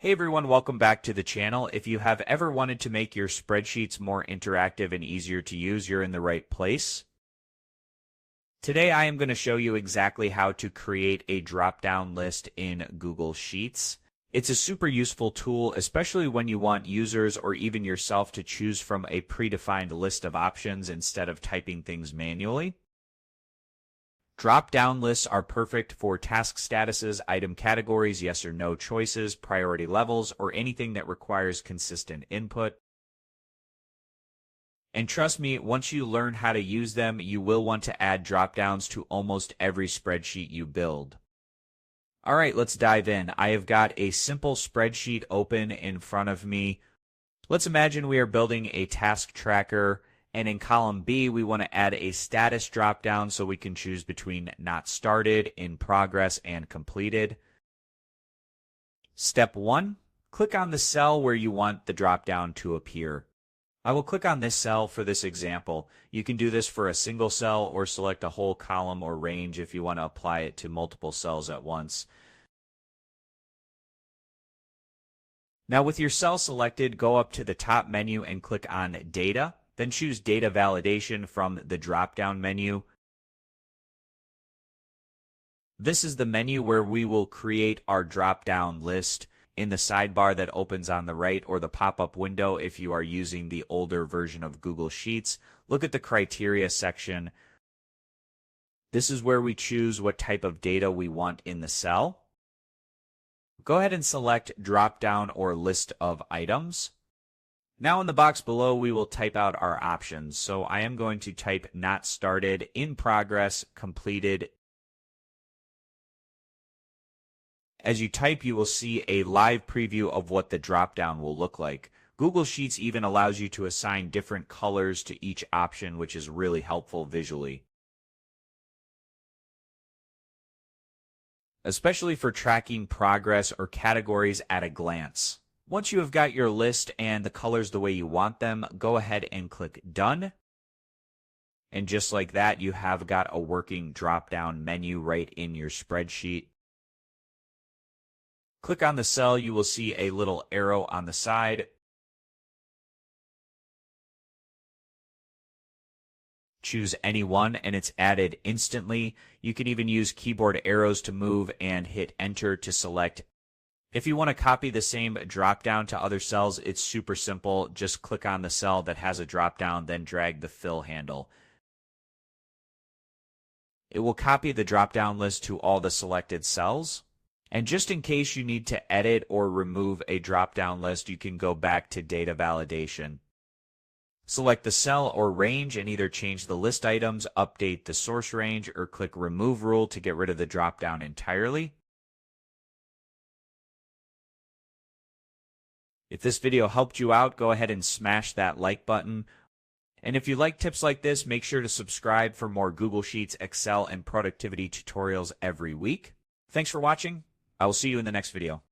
Hey everyone, welcome back to the channel. If you have ever wanted to make your spreadsheets more interactive and easier to use, you're in the right place. Today I am going to show you exactly how to create a drop-down list in Google Sheets. It's a super useful tool, especially when you want users or even yourself to choose from a predefined list of options instead of typing things manually. Drop-down lists are perfect for task statuses, item categories, yes or no choices, priority levels, or anything that requires consistent input. And trust me, once you learn how to use them, you will want to add drop-downs to almost every spreadsheet you build. All right, let's dive in. I have got a simple spreadsheet open in front of me. Let's imagine we are building a task tracker. And in column B, we want to add a status dropdown so we can choose between not started, in progress, and completed. Step 1, click on the cell where you want the dropdown to appear. I will click on this cell for this example. You can do this for a single cell or select a whole column or range if you want to apply it to multiple cells at once. Now with your cell selected, go up to the top menu and click on Data. Then choose Data Validation from the drop-down menu. This is the menu where we will create our drop-down list in the sidebar that opens on the right or the pop-up window if you are using the older version of Google Sheets. Look at the criteria section. This is where we choose what type of data we want in the cell. Go ahead and select drop-down or list of items. Now in the box below, we will type out our options. So I am going to type not started, in progress, completed. As you type, you will see a live preview of what the dropdown will look like. Google Sheets even allows you to assign different colors to each option, which is really helpful visually, especially for tracking progress or categories at a glance. Once you have got your list and the colors the way you want them, go ahead and click Done. And just like that, you have got a working drop-down menu right in your spreadsheet. Click on the cell, you will see a little arrow on the side. Choose any one and it's added instantly. You can even use keyboard arrows to move and hit Enter to select. If you want to copy the same drop-down to other cells, it's super simple. Just click on the cell that has a drop-down, then drag the fill handle. It will copy the drop-down list to all the selected cells. And just in case you need to edit or remove a drop-down list, you can go back to Data Validation. Select the cell or range and either change the list items, update the source range, or click Remove Rule to get rid of the drop-down entirely. If this video helped you out, go ahead and smash that like button. And if you like tips like this, make sure to subscribe for more Google Sheets, Excel, and productivity tutorials every week. Thanks for watching. I will see you in the next video.